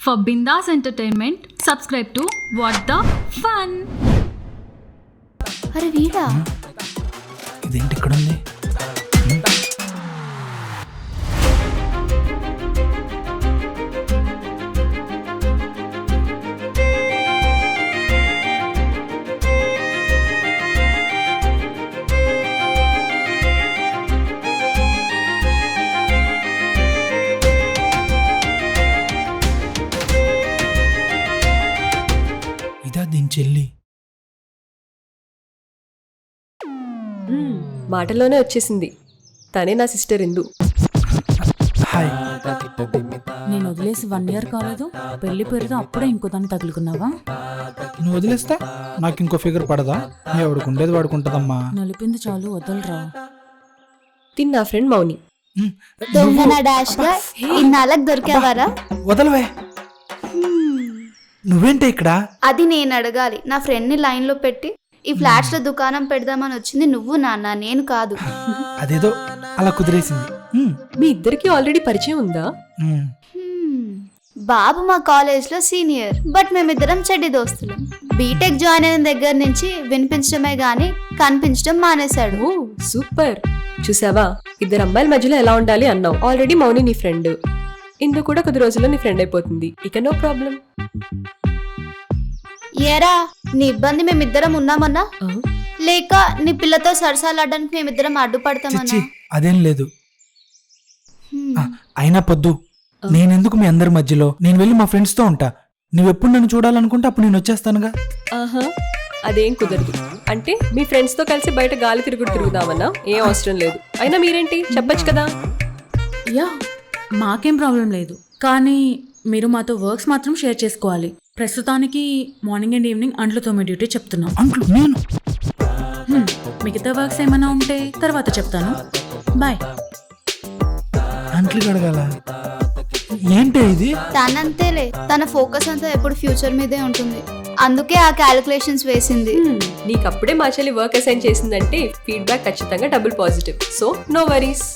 For Bindas Entertainment, subscribe to What the Fun. అరే వీడా ఇదేంటి ఇక్కడ ఉంది? ఇదా దీని చెల్లి? మాటల్లోనే వచ్చేసింది. తనే నా సిస్టర్ ఇందు. హాయ్. నేను వదిలేసి 1 year కాలేదు, పెళ్లి పేరుతో అప్పుడే ఇంకో దాన్ని తగులుకున్నావా? నువ్వు వదిలేస్తా నాకు ఇంకో ఫిగర్ పడదా? ఎవడికి ఉండేది వాడుకుంటదమ్మా. నలిపింది చాలు, వదలరా. తిన్న నా ఫ్రెండ్ మౌని. దొంగన డాష్ గా ఇన్నాళ్ళకి దొరికావారా? వదలవే. నువ్వేంటే ఇక్కడ? అది నేను అడగాలి. నా ఫ్రెండ్ ని లైన్ లో పెట్టి ఈ ఫ్లాట్స్ లో దుకాణం పెడదామని వచ్చింది నువ్వు నాన్న, నేను కాదు. అదేదో అలా కుదిరేసింది. మీ ఇద్దరికి ఆల్రెడీ పరిచయం ఉందా? బాబు మా కాలేజ్ లో సీనియర్, బట్ మేమిద్దరం చెడ్డి దోస్తులం. బీటెక్ జాయిన్ అయిన దగ్గర నుంచి వినిపించడమే గాని కనిపించడం మానేశాడు. ఓ సూపర్. చూసావా, ఇద్దరు అమ్మాయిల మధ్యలో ఎలా ఉండాలి అన్నావు. ఆల్రెడీ మౌని నీ ఫ్రెండ్, ఇందు కూడా కొద్ది రోజుల్లో నీ ఫ్రెండ్ అయిపోతుంది. ఇక నో ప్రాబ్లం. ఏరా నీ ఇబ్బంది మేమిద్దరం ఉన్నామన్నా, లేక నీ పిల్లతో సరసాలాడడానికి మేమిద్దరం అడ్డుపడతామన్నా? చిచ్చి అదేం లేదు. అయినా పొద్దు నేనెందుకు మీ అందరి మధ్యలో? నేను వెళ్ళి మా ఫ్రెండ్స్ తో ఉంటా. నువ్వెప్పుడు నన్ను చూడాలనుకుంటే అప్పుడు నేను వచ్చేస్తానుగా. ఆహా, అదేం కుదరదు. అంటే మీ ఫ్రెండ్స్ తో కలిసి బయట గాలి తిరుగుదామన్నా? ఏం అవసరం లేదు. అయినా మీరేంటి చెప్పొచ్చు కదా. యా, మాకేం ప్రాబ్లం లేదు, కానీ మీరు మాతో వర్క్స్ మాత్రం షేర్ చేసుకోవాలి. ప్రస్తుతానికి మార్నింగ్ అండ్ ఈవినింగ్ అంట్లు తోమే డ్యూటీ చెప్తున్నాం. అంట్లు నేను? మిగతా వర్క్స్ ఏమైనా ఉంటే తర్వాత చెప్తాను. బాయ్. అంట్లు కడగాల? ఏంటి ఇది? తనంతేలే, తన ఫోకస్ అంతా ఎప్పుడు ఫ్యూచర్ మీదే ఉంటుంది. అందుకే ఆ క్యాలిక్యులేషన్స్ వేసింది. నీకు అప్పుడే మా చెల్లి వర్క్ అసైన్ చేసిందంటే ఫీడ్బ్యాక్ ఖచ్చితంగా double positive. So no worries.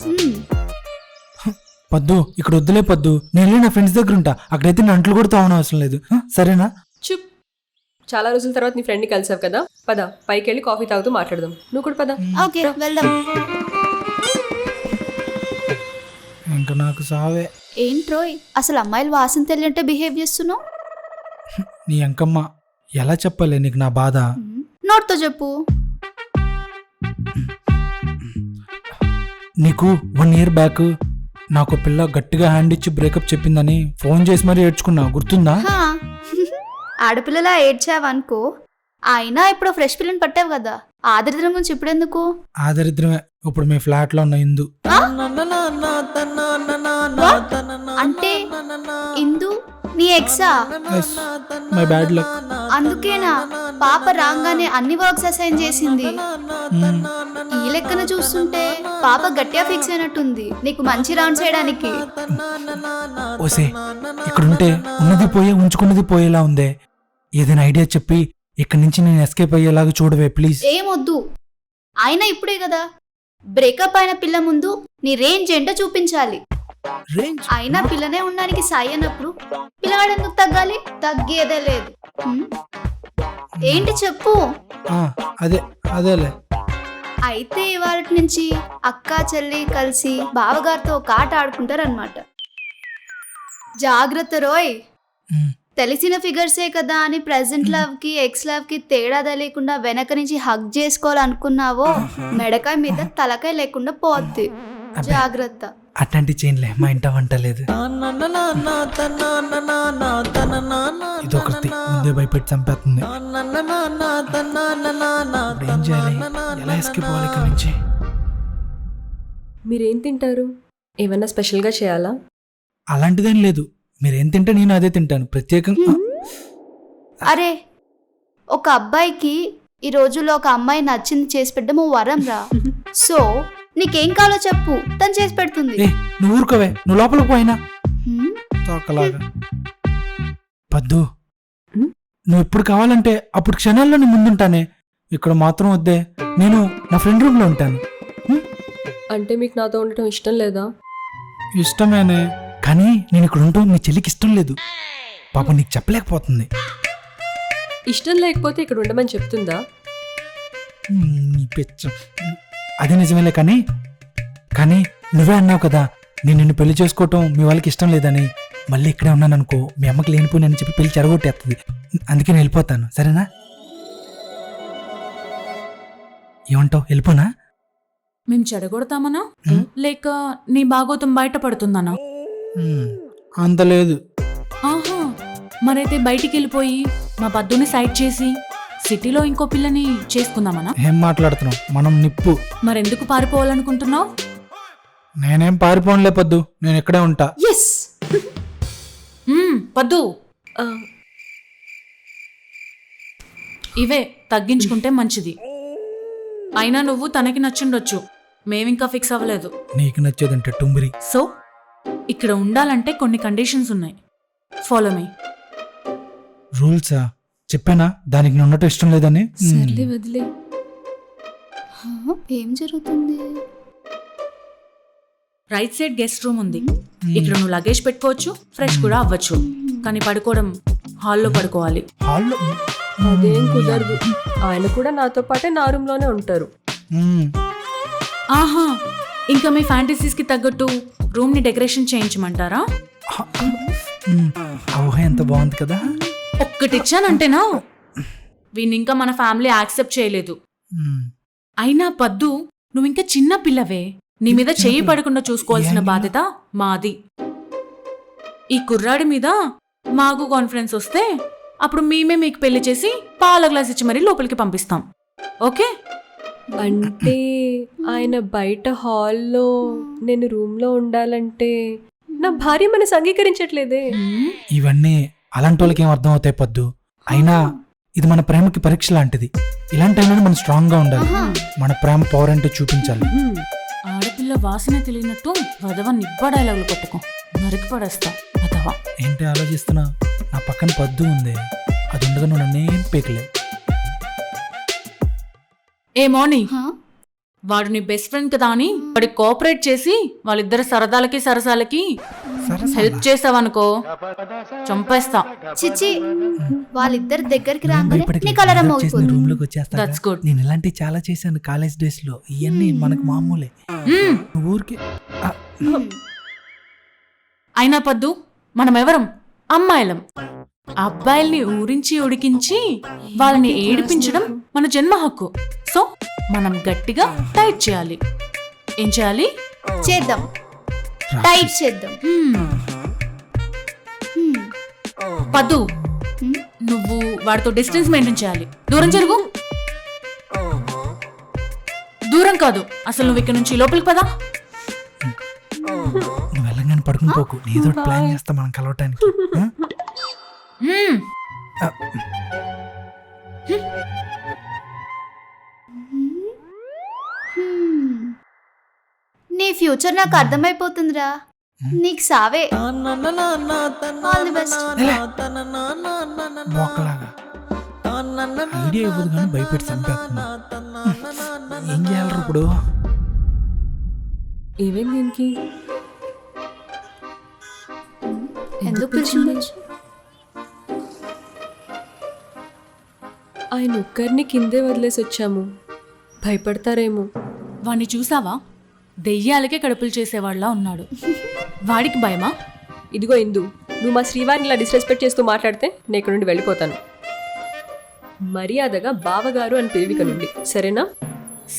పద్దు ఇక్కడ వద్దులే పద్దు. నేను వెళ్ళి నా ఫ్రెండ్స్ దగ్గర ఉంటా. అక్కడైతే నా అంట్లు కూడా తోవడం అవసరం లేదు. సరేనా? చుప్. చాలా రోజుల తర్వాత నీ ఫ్రెండ్ని కలిసావు కదా, పద పైకి వెళ్ళి కాఫీ తాగుతూ మాట్లాడదాం. నువ్వు కూడా పద. ఓకే వెళ్దాం. ఇంకా నాకు సావే. ఏంట్రోయ్ అసలు అమ్మాయిలు వాసన తెలియంటే బిహేవ్ చేస్తున్నావు? నీ అంకమ్మ ఎలా చెప్పలే నీకు నా బాధ? నోట్తో చెప్పు. నీకు 1 year బ్యాక్ నాకు పిల్ల గట్టిగా హ్యాండ్ ఇచ్చి బ్రేకప్ చెప్పిందని ఫోన్ చేసి మరీ ఏడ్చుకున్నా, గుర్తుందా? హా. ఆడపిల్లలా ఏడ్చావనుకో, అయినా ఇప్పుడు ఫ్రెష్ పిల్లని పట్టావు కదా, ఆదరిద్రం గురించి ఇప్పుడెందుకు? ఆదరిద్రమే. ఇప్పుడు మీ ఫ్లాట్ లో ఉన్న ఇందు. అంటే ఇందు నీ ఎక్సా? My bad luck. అందుకేనా పాప రాగానే అన్ని వర్క్స్ అసైన్ చేసింది? ఈ లెక్కన చూస్తుంటే పాప గట్టిగా ఫిక్స్ అయినట్టుంది నీకు మంచి రౌండ్ చేయడానికి. ఓసే ఇక్కడుంటే ఉన్నది పోయే ఉంచుకున్నది పోయేలా ఉందే. ఏదైనా ఐడియా చెప్పి ఇక్కడి నుంచి నేను ఎస్కేప్ అయ్యేలాగా చూడవే ప్లీజ్. ఏమొద్దు, అయినా ఇప్పుడే కదా బ్రేకప్ అయిన పిల్ల ముందు నీ రేంజ్ ఏంటో చూపించాలి. అయినా పిల్లనే ఉండడానికి సాయి అన్నప్పుడు పిల్లగాడు ఎందుకు తగ్గాలి? తగ్గేదే లేదు. ఏంటి చెప్పు. అదేలే. అయితే ఇవాళ నుంచి అక్క చెల్లి కలిసి బావగారితో ఒక ఆట ఆడుకుంటారనమాట. జాగ్రత్త రోయ్. తెలిసిన ఫిగర్సే కదా అని ప్రెజెంట్ లవ్ కి ఎక్స్ లవ్ కి తేడా తెలియకుండా వెనక నుంచి హగ్ చేసుకోవాలనుకున్నావో మెడకాయ మీద తలకాయ లేకుండా పోద్ది. జాగ్రత్త. అట్లాంటి చేయనులే, మా ఇంట వంట లేదు. ఇదొకటి ముందే భయపెట్టి చంపేస్తుంది. ఏం చేయాలి? ఎలా ఎస్కేప్ అవ్వాలి ఇక్కడి నుంచి? మీరేం తింటారు? ఏమన్నా స్పెషల్గా చేయాలా? అలాంటిదేం లేదు. మీరేం తింటే నేను అదే తింటాను ప్రత్యేకంగా. అరే ఒక అబ్బాయికి ఈ రోజుల్లో ఒక అమ్మాయి నచ్చింది చేసి పెట్టడం వరం రా. సో నీకేం కావాలో చెప్పు, తను చేసి పెడుతుంది. నువ్వు ఊరుకోవే, నువ్వు లోపలికి పోయినా తోకలాగా. పద్దు నువ్వు ఎప్పుడు కావాలంటే అప్పుడు క్షణాల్లో నీ ముందుంటానే. ఇక్కడ మాత్రం వద్దే, నేను నా ఫ్రెండ్ రూమ్ లో ఉంటాను. అంటే మీకు నాతో ఉండటం ఇష్టం లేదా? ఇష్టమేనే, కానీ నేను ఇక్కడ ఉంటాం మీ చెల్లికి ఇష్టం లేదు. పాపం నీకు చెప్పలేకపోతుంది. ఇష్టం లేకపోతే ఇక్కడ ఉండమని చెప్తుందా? నీ పిచ్చ. అది నిజమేలే, కానీ కానీ నువ్వే అన్నావు కదా నేను నిన్ను పెళ్లి చేసుకోవటం మీ వాళ్ళకి ఇష్టం లేదని. మళ్ళీ ఇక్కడే ఉన్నాను అనుకో, మీ అమ్మకి లేనిపోయినని చెప్పి పెళ్లి చెడగొట్టేస్తుంది. అందుకే నేను వెళ్ళిపోతాను, సరేనా? ఏమంటావు, వెళ్ళిపోనా? మేము చెడగొడతామనా లేక నీ బాగోతం బయటపడుతుందనా? అంత లేదు. ఆహా, మరైతే బయటికి వెళ్ళిపోయి మా పద్దుని సైడ్ చేసి సిటీలో ఇంకో పిల్లని చేసుకుందామనా? ఏం మాట్లాడుతున్నావు? మనం నిప్పు. మరెందుకు పారిపోవాలనుకుంటున్నావు? నేనేం పారిపోనులే పద్దు, నేను ఇక్కడే ఉంటా. ఎస్. పద్దు, ఇవే తగ్గించుకుంటే మంచిది. అయినా నువ్వు తనకి నచ్చుండొచ్చు, మేమింకా ఫిక్స్ అవ్వలేదు. నీకు నచ్చేదంటే టుంబిరి. సో ఇక్కడ ఉండాలంటే కొన్ని కండిషన్స్ ఉన్నాయి. Follow me. రూల్సా? చెప్పానా దానికి నేను ఉండటం ఇష్టం లేదని? సర్లే వదిలే. ఏం జరుగుతుంది? రైట్ సైడ్ గెస్ట్ రూమ్ ఉంది. ఇక్కడ నువ్వు లగేజ్ పెట్టుకోవచ్చు, ఫ్రెష్ కూడా అవ్వచ్చు. కానీ పడుకోవడం హాల్లో పడుకోవాలి. హాల్లో? అదేం కుదరదు. ఆయన కూడా నాతో పాటే నా రూమ్ లోనే ఉంటారు. ఆహా, ఇంకా మీ ఫ్యాంటసీస్ కి తగ్గట్టు రూమ్ ని డెకరేషన్ చేయించమంటారా? ఊహ ఎంత బాగుంది కదా. ఒక్కటిచ్చానంటేనా వీణ్ణి ఇంకా మన ఫ్యామిలీ యాక్సెప్ట్ చేయలేదు. అయినా పద్దు, నువ్వు ఇంకా చిన్న పిల్లవే. నీ మీద చెయ్యి పడకుండా చూసుకోవాల్సిన బాధ్యత మాది. ఈ కుర్రాడి మీద మాకు కాన్ఫిడెన్స్ వస్తే అప్పుడు మేమే మీకు పెళ్లి చేసి పాల గ్లాస్ ఇచ్చి మరీ లోపలికి పంపిస్తాం. ఓకే? అంటే ఆయన బయట హాల్లో, నేను రూమ్ లో ఉండాలంటే నా భార్య మనసు అంగీకరించట్లేదే. ఇవన్నీ అలాంటి వాళ్ళకి ఏం అర్థం అవుతాయి పద్దు. అయినా ఇది మన ప్రేమకి పరీక్ష లాంటిది. ఇలాంటి టైంలో మనం స్ట్రాంగ్ గా ఉండాలి. మన ప్రేమ పవర్ అంటే చూపించాలి. ఆడపిల్ల వాసన తెలియనట్టు వదవ నిబ్బా డైలాగులు కొట్టుకో, నరికి పడేస్తా వదవ. ఏంటి ఆలోచిస్తున్నా? నా పక్కన పద్దు ఉంది, అది ఉండగా నువ్వు నన్నేం పీకలేవు. ఏ మార్నింగ్, వాడు నీ బెస్ట్ ఫ్రెండ్ కదా అని వాడి కోఆపరేట్ చేసి వాళ్ళిద్దరు సరదాలకి సరసాలకి హెల్ప్ చేసావనుకో చంపేస్తా. చిచి, వాళ్ళిద్దరి దగ్గరికి రాగానే నీ కలర్ మోగిపోతుంది. రూమ్ లోకి వచ్చేస్తా. That's good. నేను ఇలాంటివి చాలా చేశాను కాలేజ్ డేస్ లో. ఇవన్నీ మనకు మామూలే. ఊరికి అయినా పద్దు, మనమెవరం అమ్మాయిలం. అబ్బాయిల్ని ఊరించి ఉడికించి వాళ్ళని ఏడిపించడం మన జన్మ హక్కు. సో మనం గట్టిగా టైట్ చేయాలి. ఏం చేయాలి? చేద్దాం, టైట్ చేద్దాం. పద్దు, నువ్వు వాడితో డిస్టెన్స్ మెయింటైన్ చేయాలి. దూరం జరుగు. దూరం కాదు, అసలు నువ్వు ఇక్కడ నుంచి లోపలికి పదా. నువ్వు వెళ్ళగానే పడుకుని పోకు, ఏదో ప్లాన్ చేస్తా మనం కలవటానికి. నీ ఫ్యూచర్ నాకు అర్థమైపోతుందిరా. నీకు సావే. All the best. మొక్కలాగా ఐడియా ఇవ్వదు కానీ భయపెట్టి చంపేస్తున్నా. ఏం చేయాలి ఇప్పుడు? ఏమేం దీనికి? ఎందుకు పిలిచింది? ఆయన ఒక్కరిని కిందే వదిలేసి వచ్చాము, భయపడతారేమో. వాణ్ణి చూసావా? దెయ్యాలకే కడుపులు చేసేవాళ్ళ ఉన్నాడు. వాడికి భయమా? ఇదిగో ఇందు, నువ్వు మా శ్రీవారిని ఇలా డిస్రెస్పెక్ట్ చేస్తూ మాట్లాడితే నేను ఇక్కడ నుండి వెళ్ళిపోతాను. మర్యాదగా బావగారు అని పిలివిక నుండి, సరేనా?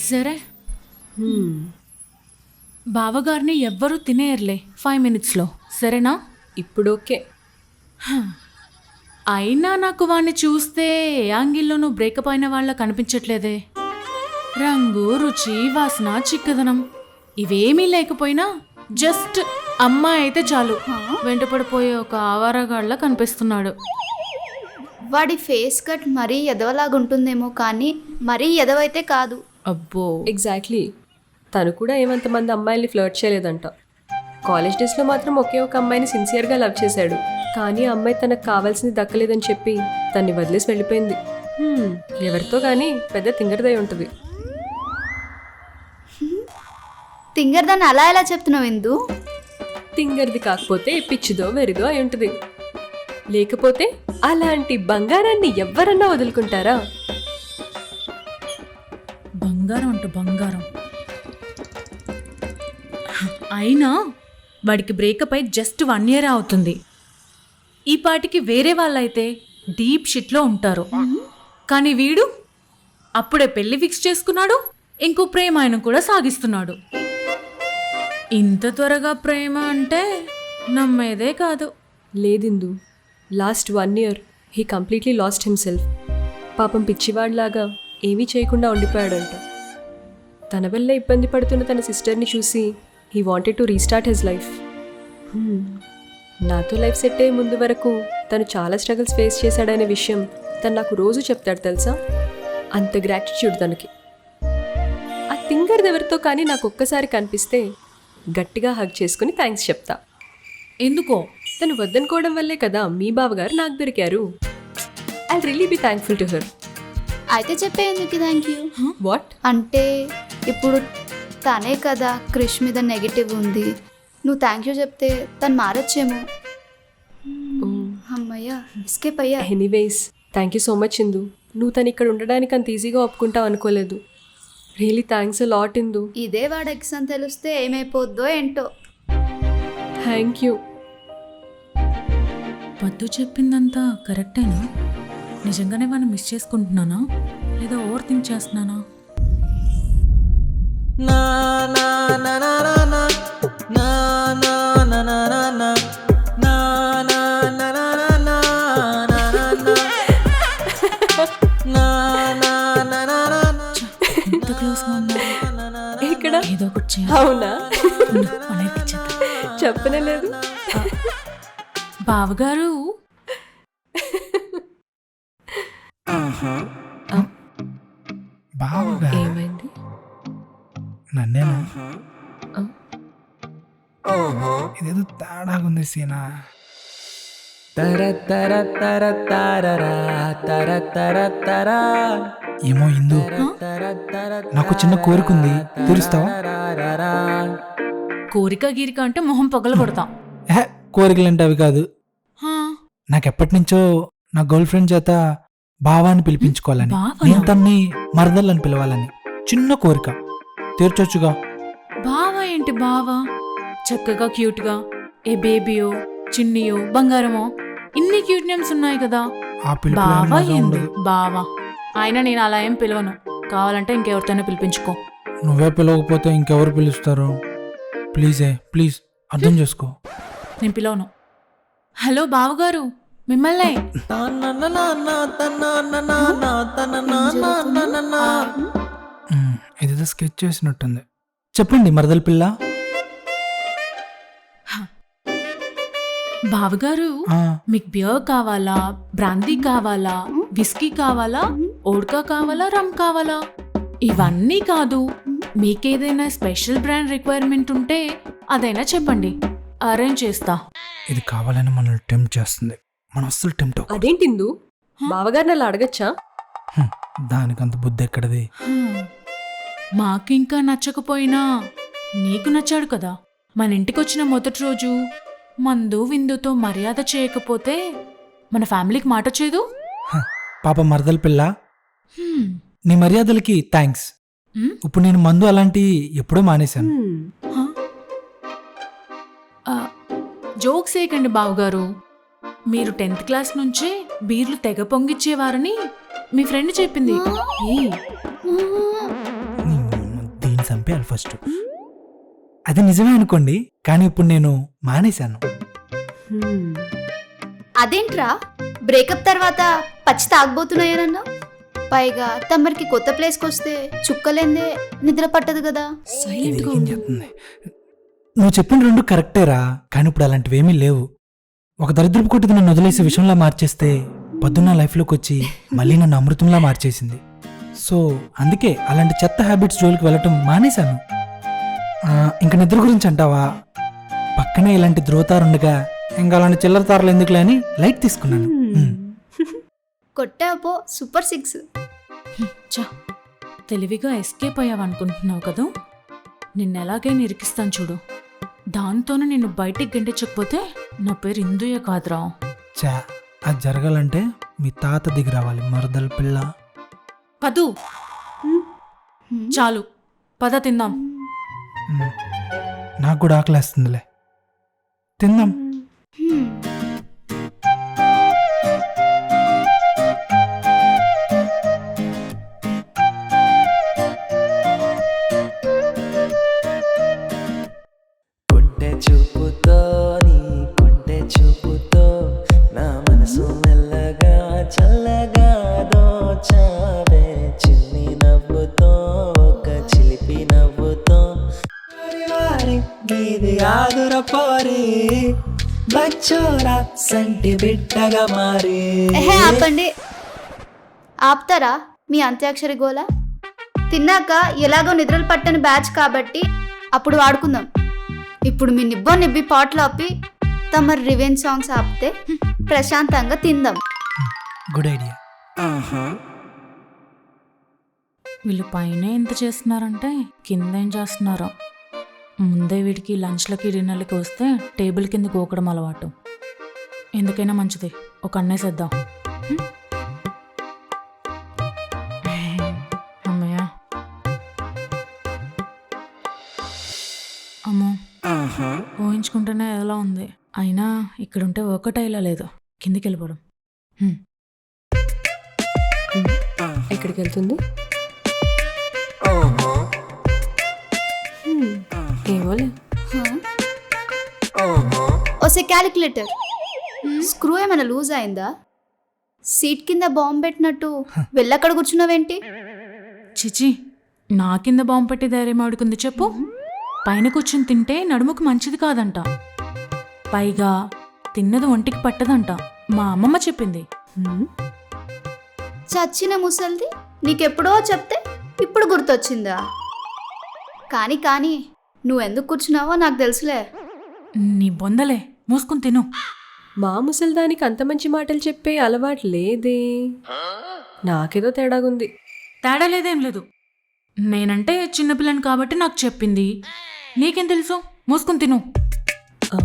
సరే. బావగారిని ఎవ్వరూ తినేయర్లే 5 minutesలో, సరేనా? ఇప్పుడు ఓకే. అయినా నాకు వాణ్ణి చూస్తే ఏ యాంగిల్లోనూ బ్రేకప్ అయిన వాళ్ళ కనిపించట్లేదే. రంగు, రుచి, వాసన, చిక్కదనం ఇవేమీ లేకపోయినా జస్ట్ అమ్మాయి అయితే చాలు వెంటపడిపోయే ఒక ఆవారగాళ్ళ కనిపిస్తున్నాడు. వాడి ఫేస్ కట్ మరీ ఎదవలాగా ఉంటుందేమో, కానీ మరీ ఎదవైతే కాదు. అబ్బో, ఎగ్జాక్ట్లీ. తను కూడా ఏమంతమంది అమ్మాయిల్ని ఫ్లర్ట్ చేయలేదంట. కాలేజ్ డేస్లో మాత్రం ఒకే ఒక అమ్మాయిని సిన్సియర్గా లవ్ చేశాడు. కానీ ఆ అమ్మాయి తనకు కావాల్సింది దక్కలేదని చెప్పి తన్ని వదిలేసి వెళ్ళిపోయింది. ఎవరితో కానీ పెద్ద తింగరదై ఉంటుంది. తింగర్దాన్ని అలా ఎలా చెప్తున్నావు ఇందు? తింగర్ది కాకపోతే పిచ్చిదో వెరిదో అయి ఉంటుంది. లేకపోతే అలాంటి బంగారాన్ని ఎవ్వరన్నా వదులుకుంటారా? బంగారం అంట బంగారం. అయినా వాడికి బ్రేకప్ అయి జస్ట్ 1 year అవుతుంది. ఈ పాటికి వేరే వాళ్ళైతే డీప్ షిట్లో ఉంటారు. కానీ వీడు అప్పుడే పెళ్లి ఫిక్స్ చేసుకున్నాడు, ఇంకో ప్రేమ ఆయన కూడా సాగిస్తున్నాడు. ఇంత త్వరగా ప్రేమ అంటే నమ్మేదే కాదు. లేదిందు, last 1 year he completely lost himself. పాపం పిచ్చివాడిలాగా ఏమీ చేయకుండా ఉండిపోయాడంట. తన వల్ల ఇబ్బంది పడుతున్న తన సిస్టర్ని చూసి he wanted to restart his life. నాతో లైఫ్ సెట్ అయ్యే ముందు వరకు తను చాలా స్ట్రగుల్స్ ఫేస్ చేశాడనే విషయం తను నాకు రోజు చెప్తాడు తెలుసా. అంత గ్రాటిట్యూడ్ తనకి. ఆ థింగర్ ఎవరితో కానీ నాకు ఒక్కసారి కనిపిస్తే గట్టిగా హగ్ చేసుకుని థ్యాంక్స్ చెప్తా. ఎందుకో తను వద్దనుకోవడం వల్లే కదా మీ బావగారు నాకు దొరికారు. I really be thankful to her. అయితే చెప్పేందుకు థ్యాంక్ యూ. వాట్? అంటే ఇప్పుడు తనే కదా క్రిష్ మీద నెగిటివ్ ఉంది. నువ్వు థ్యాంక్ యూ చెప్తే తను మారచ్చేమో. అమ్మయ్యా, ఎస్కేప్ అయ్యా. Anyways thank you so much Indu. నువ్వు తను ఇక్కడ ఉండడానికి అంత ఈజీగా ఒప్పుకుంటావు అనుకోలేదు. Really thanks a lot Indu. ఇదే వాడు ఎక్స్ అని తెలిస్తే ఏమైపోద్దో ఏంటో. Thank you. పద్దు చెప్పిందంతా కరెక్టేనా? నిజంగానే మనం మిస్ చేసుకుంటున్నానా లేదా ఓవర్ థింక్ చేస్తున్నానా? na na na na na na na na na na na na na na na na na na ఎంత క్లోజ్గా ఉన్నారు. ఇక్కడ ఏదో ఒకటి చేయాలి. అవునా? అనేకిచ్చేద్దాం. చెప్పనే లేదు. బావగారు బావుగా ఏమైంది? నన్నేనా? oho ఇదేదో తేడాగుంది సీనా. tara tara tara tarara tara tara tara ఏమో ఇందు, tara tara నాకు చిన్న కోరిక ఉంది, తీరుస్తావా? tarara కోరిక గీరిక అంటే మొహం పగల కొడతాం. కోరికలు అంటే అవి కాదు. నాకెప్పటి నుంచో నా గర్ల్ ఫ్రెండ్ చేత బావా అని పిలిపించుకోవాలని, బావనా? నేను తన్ని మరదల్ అని పిలవాలని చిన్న కోరిక. తీర్చొచ్చుగా? బావా ఏంటి బావా? చక్కగా క్యూట్గా ఏ బేబీయో చిన్నియో బంగారమో ఇన్ని క్యూట్ నేమ్స్ ఉన్నాయి కదా. ఆ పిలుపులో బావా మజా ఏంది ఉండదు. బావా? అయినా నేను అలా ఏం పిలవను. కావాలంటే ఇంకెవరితోనే పిలిపించుకో. నువ్వే పిలవకపోతే ఇంకెవరు పిలుస్తారు? ప్లీజ్ అర్థం చేసుకో. నేను పిలవను. హలో బావగారు, మిమ్మల్నే. ఇదేదో స్కెచ్ చేసినట్టుంది. చెప్పండి మరదల పిల్ల. బావగారు, ఆ, మీకు బియర్ కావాలా, బ్రాందీ కావాలా, విస్కీ కావాలా, ఓడ్కా కావాలా, రమ్ కావాలా? ఇవన్నీ కాదు, మీకేదైనా స్పెషల్ బ్రాండ్ రిక్వైర్మెంట్ ఉంటే అదైనా చెప్పండి, అరేంజ్ చేస్తా. ఇది కావాలని మనల్ని టెంప్ట్ చేస్తుంది. మనం అస్సలు టెంప్ట్ అవ్వకూడదు. అదేంటి ఇందు, బావగారిని అలా అడగచ్చా? దానికంత బుద్ధి ఎక్కడది? మాకింకా నచ్చకపోయినా నీకు నచ్చాడు కదా. మన ఇంటికొచ్చిన మొదటి రోజు మందు విందుతో మర్యాద చేయకపోతే మన ఫ్యామిలీకి మాట వచ్చేదు. పాప మరదల పిల్ల, నీ మర్యాదలకి థ్యాంక్స్. ఇప్పుడు నేను మందు అలాంటి ఎప్పుడో మానేశాను. జోక్స్ వేయకండి బావగారు. మీరు 10th క్లాస్ నుంచే బీర్లు తెగ పొంగిచ్చేవారని మీ ఫ్రెండ్ చెప్పింది. దీన్ని చంపేయాలి ఫస్ట్. అది నిజమే అనుకోండి, కానీ ఇప్పుడు నేను మానేశాను. అదేంట్రా, బ్రేకప్ తర్వాత పచ్చి తాగబోతున్నాయనన్నా? పైగా తమరికి కొత్త ప్లేస్కి వస్తే చుక్కలేందే నిద్ర పట్టదు కదా. సైలెంట్ గా ఏం ఉండు. చెప్తుంది? నువ్వు చెప్పిన రెండు కరెక్టేరా, కానీ ఇప్పుడు అలాంటివేమీ లేవు. ఒక దరిద్రపు కొట్టుది నన్ను వదిలేసి విషయంలా మార్చేస్తే పొద్దున్న లైఫ్లోకి వచ్చి మళ్ళీ నన్ను అమృతంలా మార్చేసింది. సో అందుకే అలాంటి చెత్త హ్యాబిట్స్ జోలికి వెళ్ళటం మానేశాను. ఇంక నిద్ర గురించి అంటావా? పక్కనే ఇలాంటి ధ్రువతారుండగా ఇంకా అలాంటి చిల్లర తారలు ఎందుకులే అని లైట్ తీసుకున్నాను. కొట్టాపో సూపర్ 6. చా, తెలివిగా ఎస్కేప్ అయ్యావనుకుంటున్నావు కదా. నిన్నెలాగైనా ఇరికిస్తాను చూడు. దాంతోనే నిన్ను బయటికి గెంటించకపోతే నా పేరు ఇందుయే కాదురా. చా అది జరగాలంటే మీ తాత దిగి రావాలి మరదల పిల్ల. పదు చాలు, పద తిందాం. మ్, నాకు కూడా ఆకలేస్తుందిలే, తిందాం. కొంటె చూపుతో నీ కొంటె చూపుతో నా మనసు మెల్లగా చల్లగా దోచావే, చిన్ని నవ్వుతో ఒక చిలిపి నవ్వుతో. వారి గీది ఆదుర పోరి బచ్చోరా సంటి బిడ్డగా మారి. ఎహే ఆపండి, ఆపుతారా మీ అంత్యాక్షరి గోల? తిన్నాక ఎలాగో నిద్రలు పట్టని బ్యాచ్ కాబట్టి అప్పుడు వాడుకుందాం. ఇప్పుడు మీ నిబ్బి పాటలు ఆపి తమ రివెంజ్ సాంగ్స్ ఆపితే ప్రశాంతంగా తిందాం. Good idea. వీళ్ళు పైన ఎంత చేస్తున్నారంటే కింద ఏం చేస్తున్నారో. ముందే వీడికి లంచ్లకి డిన్నర్లకి వస్తే టేబుల్ కింద గోకడం అలవాటు. ఎందుకైనా మంచిది, ఒక అన్నేసేద్దాం. అమ్మయ్య, అమ్మో ఊహించుకుంటేనే ఎలా ఉంది. అయినా ఇక్కడుంటే వర్కౌట్ అయ్యేలా లేదు, కిందికి వెళ్ళిపోవడం. ఎక్కడికి వెళ్తుంది? ఏమోలే. ఓసే క్యాలిక్యులేటర్, స్క్రూ ఏమైనా లూజ్ అయిందా? సీట్ కింద బాంబు పెట్టినట్టు వెళ్ళక్కడ కూర్చున్నావేంటి? చిచి, నా కింద బాంబు పెట్టి ధైర్యం ఆడుకుంది చెప్పు. పైన కూర్చుని తింటే నడుముకు మంచిది కాదంట, పైగా తిన్నది ఒంటికి పట్టదంట, మా అమ్మమ్మ చెప్పింది. చచ్చిన ముసల్ది నీకెప్పుడో చెప్తే ఇప్పుడు గుర్తొచ్చిందా? కానీ నువ్వెందుకు కూర్చున్నావో నాకు తెలుసులే. నీ బొందలే, మూసుకుని తిను. మా ముసలిదానికి అంత మంచి మాటలు చెప్పే అలవాటు లేదే. నాకేదో తేడాగుంది. తేడా లేదేం లేదు. నేనంటే చిన్నపిల్లని కాబట్టి నాకు చెప్పింది. నీకేం తెలుసు? మూసుకుని తిను. ఆ,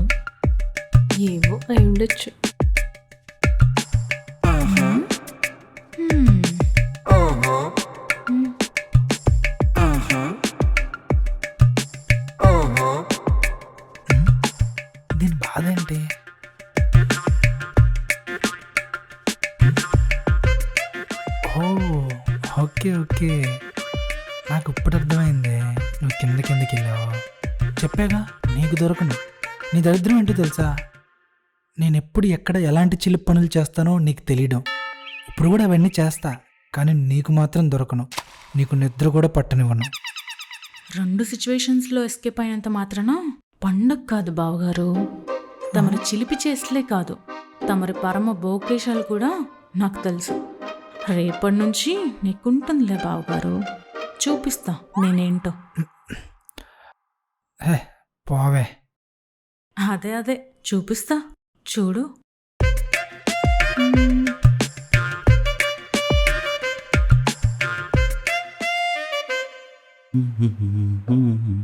ఏమో అయి ఉండొచ్చు. దీని బాధ ఏంటి? ఓ ఓకే ఓకే, నాకు ఇప్పుడు అర్థమైంది నువ్వు కిందకి వెళ్ళావు. చెప్పాగా నీకు దొరకను. నీ దరిద్రం ఏంటో తెలుసా? నేను ఎప్పుడు ఎక్కడ ఎలాంటి చిలిపి పనులు చేస్తానో నీకు తెలియడం. ఇప్పుడు కూడా అవన్నీ చేస్తా, కానీ నీకు మాత్రం దొరకను. నీకు నిద్ర కూడా పట్టనివ్వను. 2 సిచ్యువేషన్స్లో ఎస్కేప్ అయినంత మాత్రాన పండగ కాదు బావగారు. తమరి చిలిపి చేసలే కాదు, తమరి పరమ భోకేశాలు కూడా నాకు తెలుసు. రేపటి నుంచి నీకుంటుందిలే బావగారు, చూపిస్తా నేనేంటో. హే పోవే. అదే చూపిస్తా, చూడు.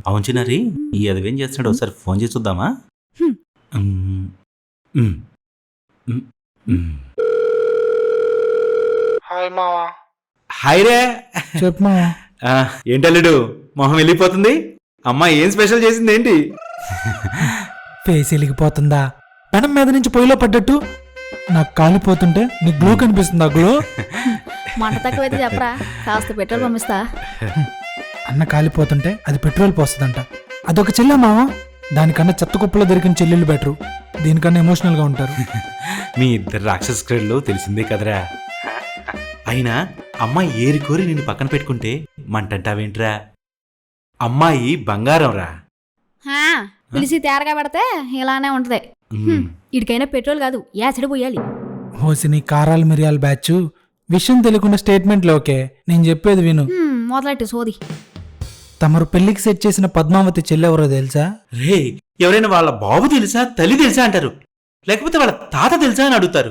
అవును చిన్నారి, ఈ అదివేం చేస్తున్నాడు ఒకసారి ఫోన్ చేసి చూద్దామా? హాయ్ మావా. హాయ్ రే. చెప్పు మావా. ఏంటల్లుడు మొహం వెళ్ళిపోతుంది? అమ్మా ఏం స్పెషల్ చేసింది ఏంటి? ఫేస్ వెలిగిపోతుందా? పెనం మీద నుంచి పొయ్యిలో పడ్డట్టు నాకు కాలిపోతుంటే నీకు గ్లో కనిపిస్తుందా? గ్లో మంట తక్కువైతే చెప్పరా, కాస్త పెట్రోల్ పంపిస్తా. అన్న కాలిపోతుంటే అది పెట్రోల్ పోస్తుందంట. అదొక చెల్లె మావా. దానికన్నా చెత్త కుప్పలో దొరికిన చెల్లెళ్ళు బెటరు. దీనికన్నా ఎమోషనల్గా ఉంటారు. మీ ఇద్దరు రాక్షస క్రీడలు తెలిసిందే కదరా. అయినా అమ్మాయి ఏరి కోరి నిన్ను పక్కన పెట్టుకుంటే మంటంటావేంట్రా? అమ్మాయి బంగారం రా. పిలిచి తేరగా పడితే ఇలానే ఉంటది. ఇడికైనా పెట్రోల్ కాదు, యాసిడ్ పోయాలి. హోసి నీ కారాలు మిరియాల బ్యాచ్ విషయం తెలియకుండా స్టేట్మెంట్లు ఓకే, నేను చెప్పేది విను. మొదలెట్టు సోది. తమరు పెళ్లికి సెట్ చేసిన పద్మావతి చెల్లెవరో తెలుసా? రే, ఎవరైనా వాళ్ళ బాబు తెలుసా, తల్లి తెలుసా అంటారు, లేకపోతే వాళ్ళ తాత తెలుసా అని అడుగుతారు.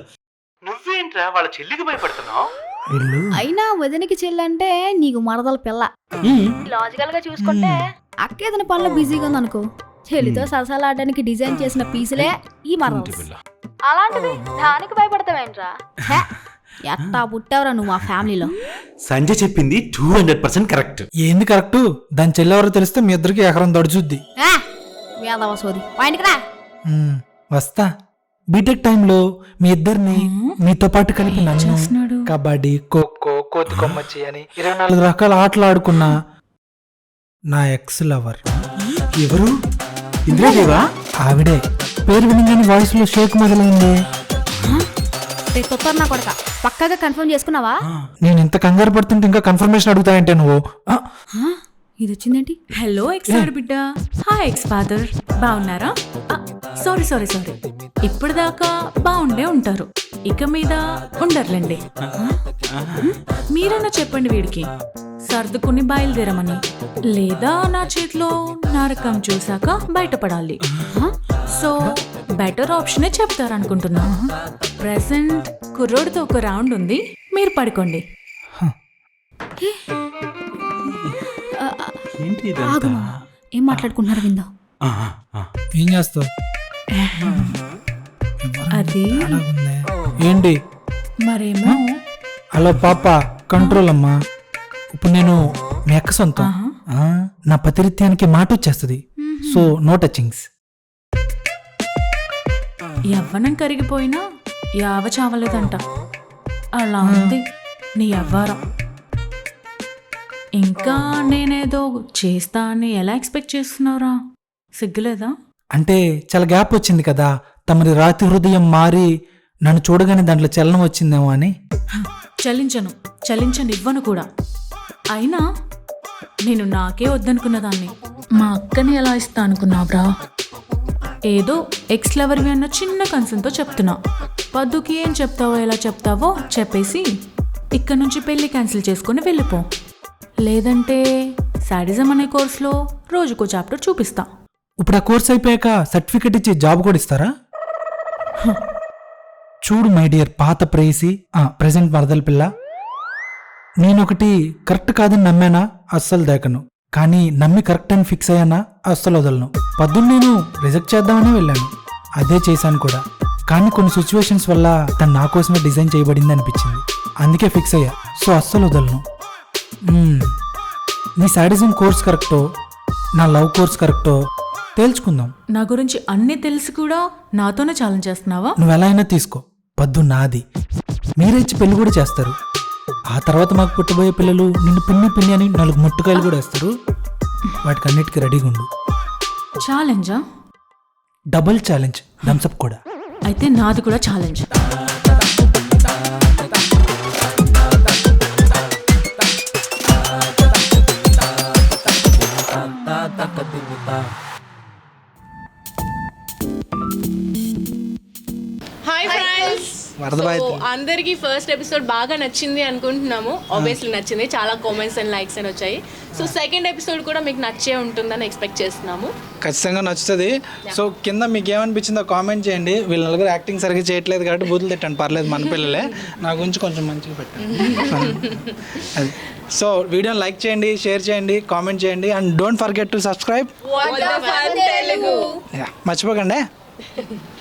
నువ్వేంట్రా వాళ్ళ చెల్లికి భయపడుతున్నావు? వీళ్ళు అయినా వదినికి చెల్లంటే నీకు మరదల పిల్ల. లాజికల్ గా చూసుకుంటే అక్క ఏదైనా పనిలో బిజీగా ఉందనుకో, చెల్లితో సరసాలాడడానికి డిజైన్ చేసిన పీసులే ఈ మరల్స్. అలాంటిది దానికి భయపడతావేంట్రా? ఛే, ఎట్టా పుట్టావురా నువ్వు మా ఫ్యామిలీలో. సంజయ్ చెప్పింది 200% కరెక్ట్. ఏంది కరెక్టు? దాని చెల్లెవరో తెలిస్తే మీ ఇద్దరికి ఎకరం దడుచుద్ది. వేదవ సోది పాయింట్కి రా. వస్తా. బీటెక్ టైంలో మీ ఇద్దరిని మీతో పాటు కలిపి నన్ను కబడ్డీ, ఖోఖో, కోతి కొమ్మచ్చి అని 24 రకాల ఆటలు ఆడుకున్నా నా ఎక్స్ లవర్. ఎవరు? ఇంద్రాదేవా? ఆవిడే. పేరు వినగానే వాయిస్ లో షేక్ మొదలైంది. నా కొడక పక్కగా కన్ఫర్మ్ చేసుకున్నావా? నేను ఇంత కంగారు పడుతుంటే ఇంకా కన్ఫర్మేషన్ అడుగుతాయంటే నువ్వు. ఇది వచ్చిందేంటి? హలో ఎక్స్ ఆడబిడ్డ. Hi X father. బాగున్నారా? సారీ సారీ సారీ, ఇప్పటిదాకా బాగుండే ఉంటారు, ఇక మీద ఉండర్లేండి. మీరన్నా చెప్పండి వీడికి సర్దుకుని బయలుదేరమని, లేదా నా చేతిలో నరకం చూసాక బయటపడాలి. సో బెటర్ ఆప్షనే చెప్తారనుకుంటున్నా. ప్రెసెంట్ కుర్రోడితో ఒక రౌండ్ ఉంది, మీరు పడుకోండి. ఏంటి ఇదంతా? ఏం మాట్లాడుకుంటున్నారు విందా? ఏం చేస్తావు? అది ఏంటి? మరేమో హలో పాప, కంట్రోల్ అమ్మా. ఇప్పుడు నేను మీ అక్క సొంతం. నా పతిరిత్యానికి మాట వచ్చేస్తుంది. So no touchings. యవ్వనం కరిగిపోయినా యావ చావలేదంట. అలా ఉంది నీ యవ్వారం. ఇంకా నేనేదో చేస్తా అని ఎలా ఎక్స్పెక్ట్ చేస్తున్నావురా? సిగ్గులేదా? అంటే చాలా గ్యాప్ వచ్చింది కదా, తమరి రాతి హృదయం మారి నన్ను చూడగానే దాంట్లో చలనం వచ్చిందేమో అని. చలించనివ్వను కూడా. అయినా నేను నాకే వద్దనుకున్న దాన్ని మా అక్కని ఎలా ఇస్తా అనుకున్నావురా? ఏదో ఎక్స్ లవర్వి అన్న చిన్న కన్సర్న్తో చెప్తున్నా. పద్దుకి ఏం చెప్తావో ఎలా చెప్తావో చెప్పేసి ఇక్కడ నుంచి పెళ్లి క్యాన్సిల్ చేసుకుని వెళ్ళిపో. లేదంటే సాడిజం అనే కోర్సులో రోజుకో చాప్టర్ చూపిస్తా. ఇప్పుడు ఆ కోర్స్ అయిపోయాక సర్టిఫికెట్ ఇచ్చి జాబ్ కూడా ఇస్తారా? చూడు మై డియర్ పాత ప్రేయసి, ప్రెసెంట్ మరదల పిల్ల, నేనొకటి కరెక్ట్ కాదని నమ్మానా అస్సలు దేకను, కానీ నమ్మి కరెక్ట్ అని ఫిక్స్ అయ్యానా అస్సలు వదలను. పొద్దున్న నేను రిజెక్ట్ చేద్దామని వెళ్ళాను, అదే చేశాను కూడా. కానీ కొన్ని సిచ్యువేషన్స్ వల్ల తను నా కోసమే డిజైన్ చేయబడింది అనిపించింది, అందుకే ఫిక్స్ అయ్యా. సో అస్సలు వదలను. నీ సాడిజం కోర్స్ కరెక్టో నా లవ్ కోర్స్ కరెక్టో తేల్చుకుందాం. నా గురించి అన్నీ తెలిసి కూడా నాతోనే ఛాలెంజ్ చేస్తున్నావా? నువ్వు ఎలా అయినా తీసుకో, పద్దు నాది. మీరే ఇచ్చి పెళ్లి కూడా చేస్తారు. ఆ తర్వాత మాకు పుట్టబోయే పిల్లలు నిన్ను పిన్ని పిన్ని అని 4 ముట్టుకాయలు కూడా వేస్తారు. వాటికి అన్నిటికీ రెడీగా ఉండు. ఛాలెంజా? డబుల్ ఛాలెంజ్, థమ్స్అప్ కూడా. అయితే నాది కూడా ఛాలెంజ్. Hi friends. సో అందరికి ఫస్ట్ ఎపిసోడ్ బాగా నచ్చింది అనుకుంటున్నాము. ఆబ్వియస్లీ నచ్చింది, చాలా కామెంట్స్ అండ్ లైక్స్ అని వచ్చాయి. సో సెకండ్ ఎపిసోడ్ కూడా మీకు నచ్చే ఉంటుందని ఎక్స్పెక్ట్ చేస్తున్నాము. ఖచ్చితంగా నచ్చుతుంది. సో కింద మీకు ఏమనిపించిందో కామెంట్ చేయండి. వీళ్ళ నలుగురు యాక్టింగ్ సరిగ్గా చేయట్లేదు కాబట్టి బూతులు తిట్టండి, పర్లేదు, మన పిల్లలే. నా గురించి కొంచెం మంచిగా పెట్టండి. అది. సో వీడియోని లైక్ చేయండి, షేర్ చేయండి, కామెంట్ చేయండి, and don't forget to subscribe. What the fun Telugu. మర్చిపోకండి.